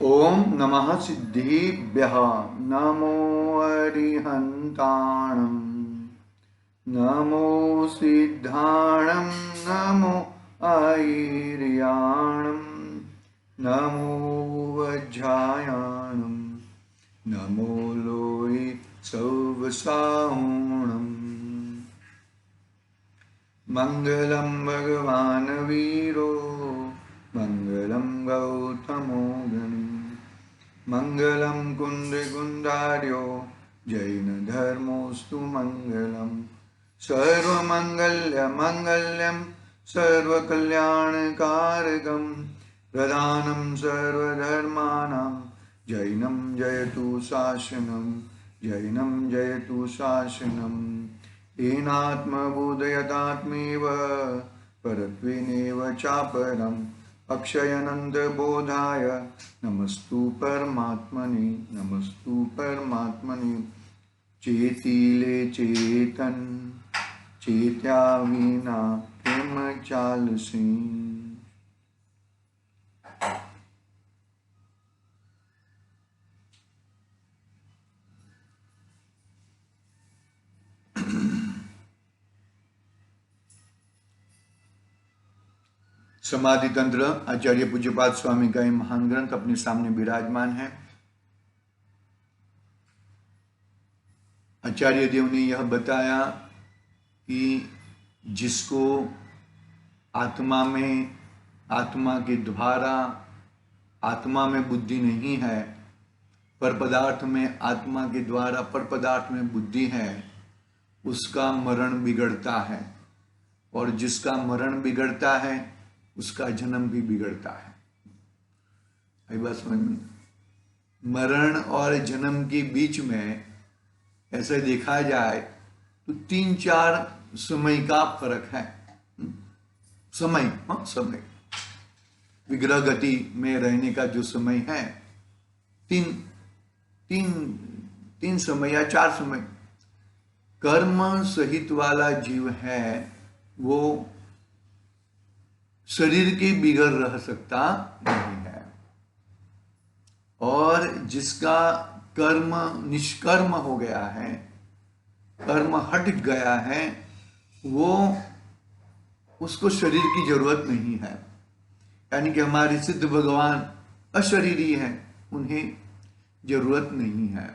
ओम नमः सिद्धिभ्यः नमो अरिहन्ताणं नमो सिद्धाणं नमो ऐर्याणं नमो वज्रायाणं नमो लोहि सौवसाहुणम् मंगलम भगवान वीरो मंगलम गौतमो गणी मंगलम कुंद कुंदार्यो जैन धर्मोस्तु मंगलम सर्वमंगल्य मंगल्यम सर्वकल्याणकारकम प्रधानम सर्वधर्माणां जैनम जयतु शासनम जैनम जयतु शासनम येनात्मबोधयतात्मेव परत्वेनेव चापरम् अक्षयनन्दबोधाय नमस्तु परमात्मने चेतीले चेतन चेत्या विना किम चालसी। समाधि तंत्र आचार्य पूज्यपाद स्वामी का ये महान ग्रंथ अपने सामने विराजमान है। आचार्य देव ने यह बताया कि जिसको आत्मा में, आत्मा के द्वारा, आत्मा में बुद्धि नहीं है, पर पदार्थ में आत्मा के द्वारा पर पदार्थ में बुद्धि है, उसका मरण बिगड़ता है। और जिसका मरण बिगड़ता है उसका जन्म भी बिगड़ता है। आई बात समझ में? मरण और जन्म के बीच में ऐसे देखा जाए तो 3-4 समय का फर्क है। समय विग्रह गति में रहने का जो समय है, तीन समय या 4 समय। कर्म सहित वाला जीव है वो शरीर के बिगड़ रह सकता नहीं है, और जिसका कर्म निष्कर्म हो गया है, कर्म हट गया है, वो उसको शरीर की जरूरत नहीं है। यानी कि हमारे सिद्ध भगवान अशरीरी हैं, उन्हें जरूरत नहीं है।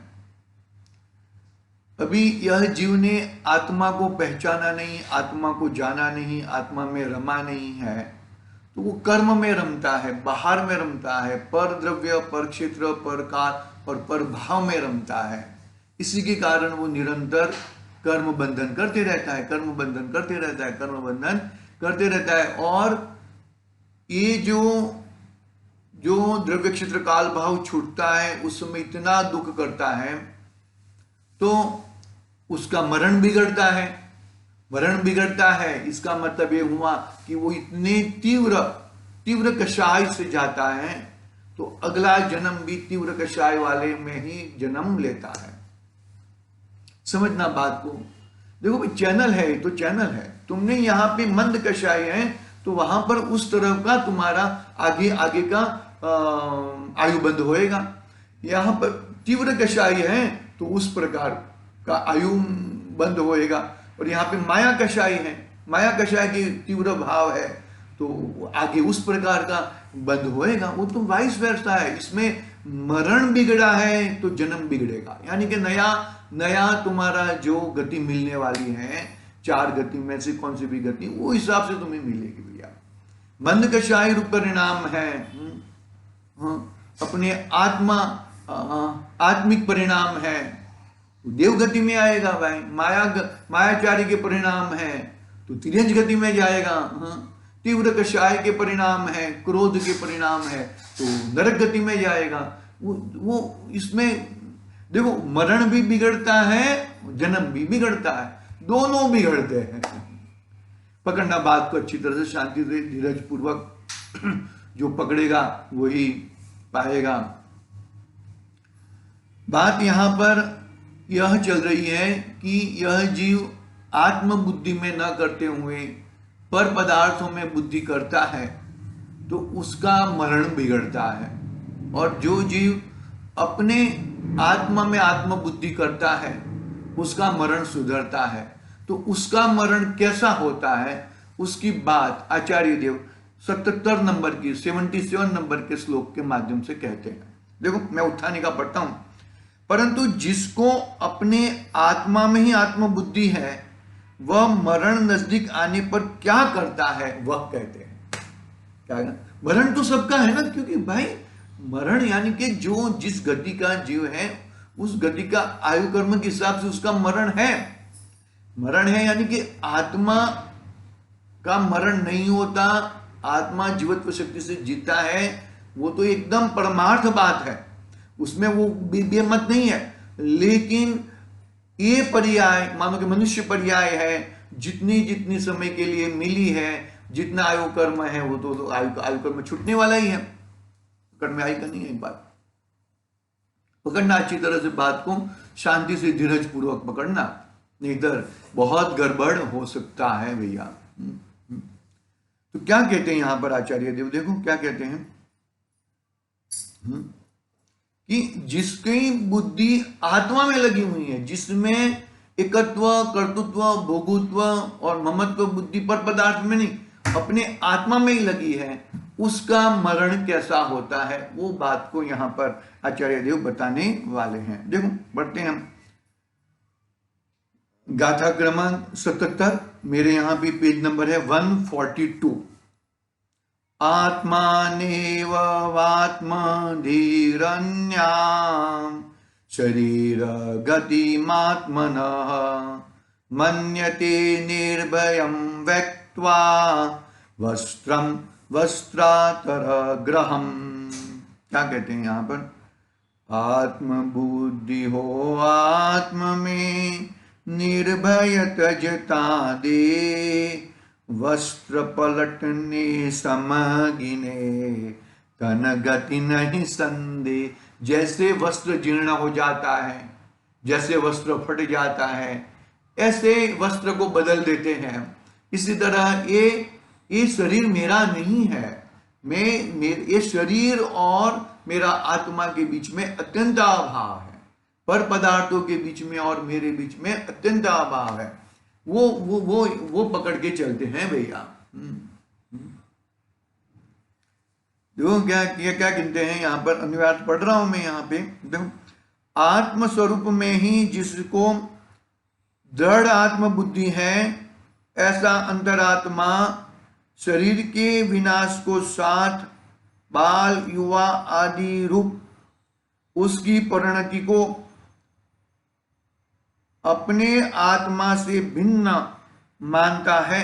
अभी यह जीव ने आत्मा को पहचाना नहीं, आत्मा को जाना नहीं, आत्मा में रमा नहीं है, तो वो कर्म में रमता है, बाहर में रमता है, पर द्रव्य, पर क्षेत्र, पर काल और पर भाव में रमता है। इसी के कारण वो निरंतर कर्म बंधन करते रहता है, कर्म बंधन करते रहता है, कर्म बंधन करते रहता है। और ये जो द्रव्य क्षेत्र काल भाव छूटता है उस समय इतना दुख करता है, तो उसका मरण बिगड़ता है। मरण बिगड़ता है इसका मतलब ये हुआ कि वो इतने तीव्र कषाय से जाता है, तो अगला जन्म भी तीव्र कषाय वाले में ही जन्म लेता है। समझना बात को। देखो भाई, चैनल है तो चैनल है। तुमने यहाँ पे मंद कषाय है तो वहां पर उस तरफ का तुम्हारा आगे का आयु बंद होएगा। यहाँ पर तीव्र कषाय है तो उस प्रकार का आयु बंद होएगा। और यहाँ पे माया कषाय है, माया कषाय की तीव्र भाव है तो आगे उस प्रकार का बंद होएगा। वो तो वाइस वर्सा है। इसमें मरण बिगड़ा है तो जन्म बिगड़ेगा। यानी कि नया तुम्हारा जो गति मिलने वाली है, 4 गति में से कौन सी भी गति, वो हिसाब से तुम्हें मिलेगी भैया। मंद कषाय रूप परिणाम है, अपने आत्मिक परिणाम है, देव गति में आएगा भाई। मायाचारी के परिणाम है तो तिर्यंज गति में जाएगा। तीव्र कषाय के परिणाम है, क्रोध के परिणाम है तो नरक गति में जाएगा। वो इसमें देखो, मरण भी बिगड़ता है, जन्म भी बिगड़ता है, दोनों बिगड़ते हैं। पकड़ना बात को अच्छी तरह से, शांति से, धीरज पूर्वक। जो पकड़ेगा वही पाएगा। बात यहां पर यह चल रही है कि यह जीव आत्म बुद्धि में न करते हुए पर पदार्थों में बुद्धि करता है तो उसका मरण बिगड़ता है। और जो जीव अपने आत्मा में आत्मबुद्धि करता है उसका मरण सुधरता है। तो उसका मरण कैसा होता है उसकी बात आचार्य देव 77 नंबर की 77 नंबर के श्लोक के माध्यम से कहते हैं। देखो मैं उत्थानी का पढ़ता हूं। परंतु जिसको अपने आत्मा में ही आत्मबुद्धि है वह मरण नजदीक आने पर क्या करता है वह कहते हैं। क्या है? मरण तो सबका है ना, क्योंकि भाई मरण यानी कि जो जिस गति का जीव है उस गति का आयु कर्म के हिसाब से उसका मरण है। मरण है यानी कि आत्मा का मरण नहीं होता, आत्मा जीवत्व शक्ति से जीता है, वो तो एकदम परमार्थ बात है, उसमें वो बेमत नहीं है। लेकिन ये पर्याय मानो कि मनुष्य पर्याय है, जितनी जितनी समय के लिए मिली है, जितना आयु कर्म है वो तो आयु कर्म छूटने वाला ही है, पकड़ में आई का नहीं है। एक बात पकड़ना, अच्छी तरह से बात को शांति से धीरज पूर्वक पकड़ना, नहीं इधर बहुत गड़बड़ हो सकता है भैया। तो क्या कहते हैं यहां पर आचार्य देव, देखो क्या कहते हैं कि जिसकी बुद्धि आत्मा में लगी हुई है, जिसमें एकत्व, कर्तृत्व, भोगुत्व और ममत्व बुद्धि पर पदार्थ में नहीं, अपने आत्मा में ही लगी है, उसका मरण कैसा होता है वो बात को यहां पर आचार्य देव बताने वाले हैं। देखो पढ़ते हैं हम गाथा क्रमांक 77, मेरे यहां पे पेज नंबर है 142। आत्मानेव वात्मधीरन्याम् शरीर गतिमात्मनः मन्यते निर्भयं व्यक्त्वा वस्त्रं वस्त्रातरग्रहम्। क्या कहते हैं यहां पर, आत्मबुद्धि हो आत्म में निर्भय तजता दे, वस्त्र पलटने समगिने तन गति नहीं संदे। जैसे वस्त्र जीर्ण हो जाता है, जैसे वस्त्र फट जाता है, ऐसे वस्त्र को बदल देते हैं। इसी तरह ये शरीर मेरा नहीं है, ये शरीर और मेरा आत्मा के बीच में अत्यंत अभाव है, पर पदार्थों के बीच में और मेरे बीच में अत्यंत अभाव है। वो पकड़ के चलते हैं भैया। देखो क्या कहते हैं यहां पर, अनुवाद पढ़ रहा हूं मैं यहां पे। देखो, आत्म स्वरूप में ही जिसको दृढ़ आत्म बुद्धि है, ऐसा अंतरात्मा शरीर के विनाश को साथ बाल युवा आदि रूप उसकी परिणति को अपने आत्मा से भिन्न मानता है,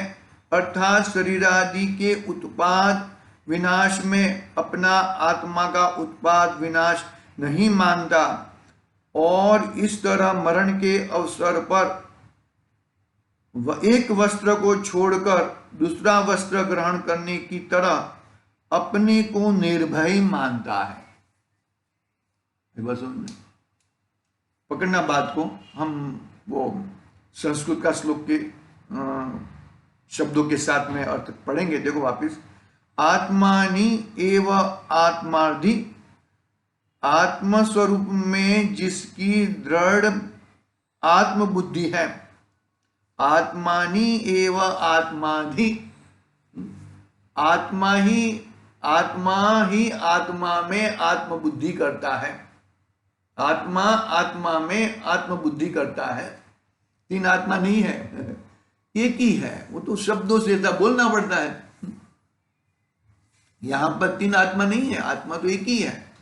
अर्थात शरीर आदि के उत्पाद विनाश में अपना आत्मा का उत्पाद विनाश नहीं मानता, और इस तरह मरण के अवसर पर एक वस्त्र को छोड़कर दूसरा वस्त्र ग्रहण करने की तरह अपने को निर्भय मानता है। बस पकड़ना बात को, हम वो संस्कृत का श्लोक के शब्दों के साथ में अर्थ पढ़ेंगे। देखो वापिस, आत्मानि एव आत्मार्धी, आत्म स्वरूप में जिसकी दृढ़ आत्म बुद्धि है, आत्मानि एव आत्माधि, आत्मा ही आत्मा में आत्म बुद्धि करता है, आत्मा में आत्म बुद्धि करता है। तीन आत्मा नहीं है, एक ही है। वो तो शब्दों से ऐसा बोलना पड़ता है, यहां पर तीन आत्मा नहीं है, आत्मा तो एक ही है।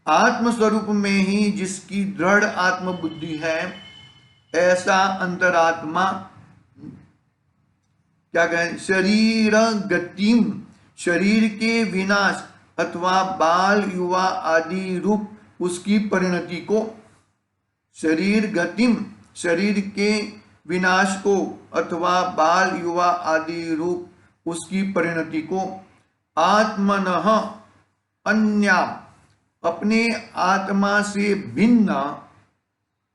आत्म स्वरूप में ही जिसकी दृढ़ आत्म बुद्धि है, ऐसा अंतरात्मा क्या कहें, शरीर गतिम, शरीर के विनाश अथवा बाल युवा आदि रूप उसकी परिणति को, शरीर गतिम, शरीर के विनाश को अथवा बाल युवा आदि रूप उसकी परिणति को, आत्मनः अन्या, अपने आत्मा से भिन्न,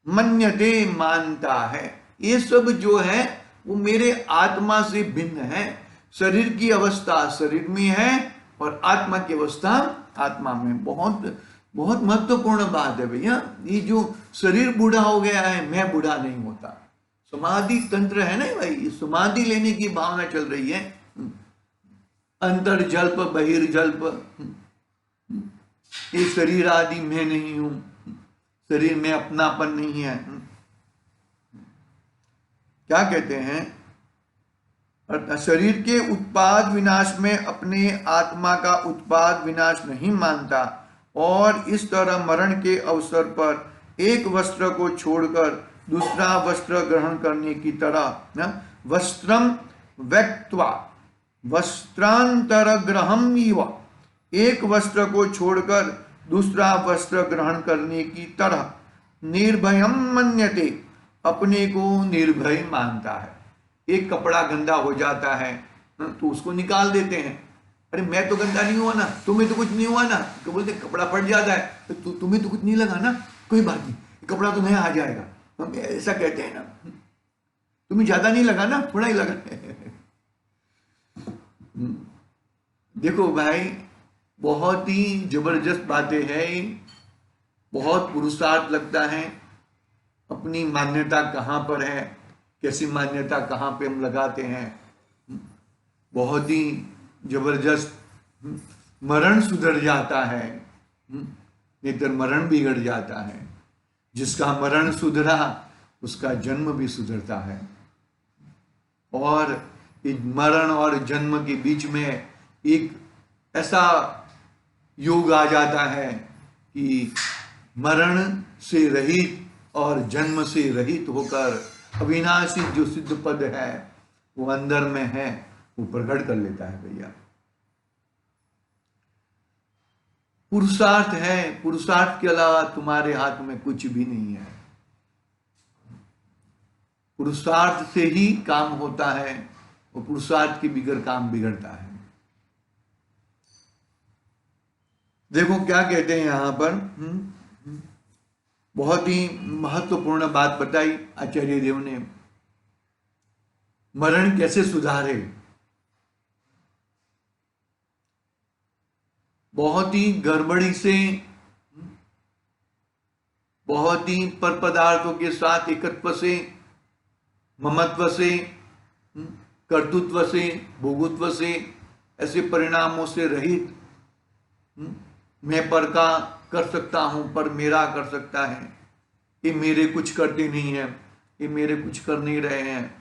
मन्यते, मानता है। ये सब जो है वो मेरे आत्मा से भिन्न है। शरीर की अवस्था शरीर में है और आत्मा की अवस्था आत्मा में। बहुत बहुत महत्वपूर्ण बात है भैया। ये जो शरीर बूढ़ा हो गया है, मैं बूढ़ा नहीं होता। समाधि तंत्र है ना भाई, ये समाधि लेने की भावना चल रही है। अंतर जल्प बहिर्जल्प, ये शरीर आदि मैं नहीं हूं, शरीर में अपनापन नहीं है। क्या कहते हैं, शरीर के उत्पाद विनाश में अपने आत्मा का उत्पाद विनाश नहीं मानता, और इस तरह मरण के अवसर पर एक वस्त्र को छोड़कर दूसरा वस्त्र ग्रहण करने की तरह वस्त्रम व्यक्त्वा वस्त्रांतरग्रहम इव, एक वस्त्र को छोड़कर दूसरा वस्त्र ग्रहण करने की तरह निर्भयम मन्यते, अपने को निर्भय मानता है। एक कपड़ा गंदा हो जाता है तो उसको निकाल देते हैं, अरे मैं तो गंदा नहीं हुआ ना, तुम्हें तो कुछ नहीं हुआ ना। तो बोलते कपड़ा फट जाता है तो तुम्हें तो कुछ नहीं लगा ना, कोई बात नहीं, कपड़ा तो नया आ जाएगा, हम ऐसा कहते हैं ना, तुम्हें ज्यादा नहीं लगा ना, थोड़ा ही लगा। देखो भाई, बहुत ही जबरदस्त बातें हैं, बहुत पुरुषार्थ लगता है। अपनी मान्यता कहाँ पर है, कैसी मान्यता कहाँ पे हम लगाते हैं, बहुत ही जबरदस्त। मरण सुधर जाता है, नहीं तो मरण बिगड़ जाता है। जिसका मरण सुधरा उसका जन्म भी सुधरता है। और इस मरण और जन्म के बीच में एक ऐसा योग आ जाता है कि मरण से रहित और जन्म से रहित होकर अविनाशी जो सिद्ध पद है वो अंदर में है, वो प्रकट कर लेता है भैया। पुरुषार्थ है, पुरुषार्थ के अलावा तुम्हारे हाथ में कुछ भी नहीं है। पुरुषार्थ से ही काम होता है और पुरुषार्थ के बिगड़ काम बिगड़ता है। देखो क्या कहते हैं यहां पर, बहुत ही महत्वपूर्ण बात बताई आचार्य देव ने। मरण कैसे सुधारे, बहुत ही गड़बड़ी से, बहुत ही पर पदार्थों के साथ एकत्व से, ममत्व से, कर्तृत्व से, भोगुत्व से, ऐसे परिणामों से रहित, मैं पर का कर सकता हूं, पर मेरा कर सकता है, ये मेरे कुछ करते नहीं है, ये मेरे कुछ कर नहीं रहे हैं,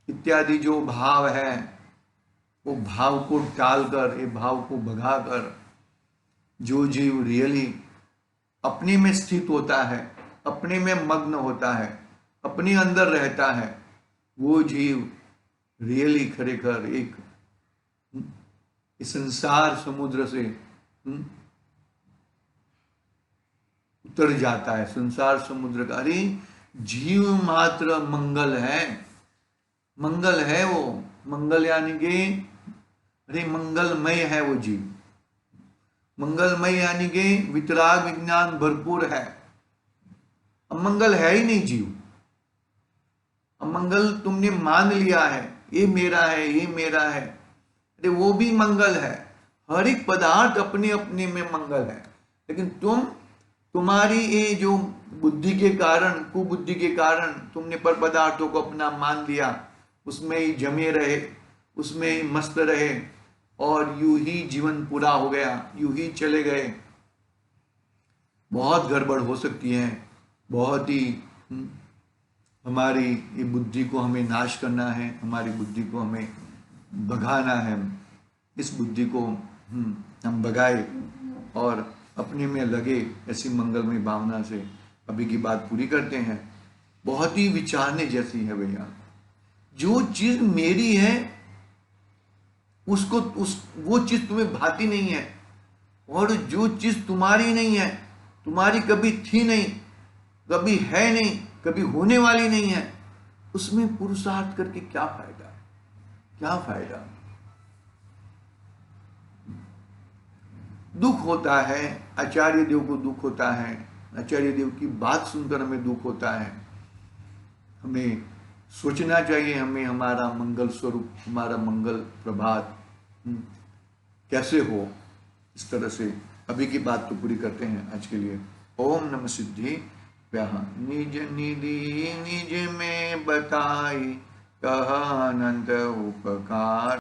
इत्यादि जो भाव है, वो भाव को टालकर, ये भाव को भगाकर जो जीव रियली अपने में स्थित होता है, अपने में मग्न होता है, अपने अंदर रहता है, वो जीव रियली खरेखर एक संसार समुद्र से उतर जाता है। संसार समुद्र का, अरे जीव मात्र मंगल है, मंगल है वो, मंगल यानी कि अरे मंगलमय है वो जीव, मंगलमय यानी कि वितराग विज्ञान भरपूर है। अमंगल है ही नहीं जीव, अमंगल तुमने मान लिया है, ये मेरा है, ये मेरा है, अरे वो भी मंगल है। हर एक पदार्थ अपने अपने में मंगल है, लेकिन तुम्हारी ये जो बुद्धि के कारण, कुबुद्धि के कारण तुमने पर पदार्थों को अपना मान लिया, उसमें ही जमे रहे, उसमें ही मस्त रहे, और यूं ही जीवन पूरा हो गया, यूं ही चले गए। बहुत गड़बड़ हो सकती है, बहुत ही हमारी ये बुद्धि को हमें नाश करना है, हमारी बुद्धि को हमें भगाना है। इस बुद्धि को हम भगाए और अपने में लगे ऐसी मंगलमय भावना से अभी की बात पूरी करते हैं। बहुत ही विचारने जैसी है भैया। जो चीज मेरी है उसको वो चीज तुम्हें भाती नहीं है, और जो चीज तुम्हारी नहीं है, तुम्हारी कभी थी नहीं, कभी है नहीं, कभी होने वाली नहीं है, उसमें पुरुषार्थ करके क्या फायदा, क्या फायदा। दुख होता है, आचार्य देव को दुख होता है, आचार्य देव की बात सुनकर हमें दुख होता है। हमें सोचना चाहिए, हमें हमारा मंगल स्वरूप, हमारा मंगल प्रभात कैसे हो, इस तरह से अभी की बात तो पूरी करते हैं आज के लिए। ओम नमः सिद्धि निज निधि निज में बताई, कहा अनंत उपकार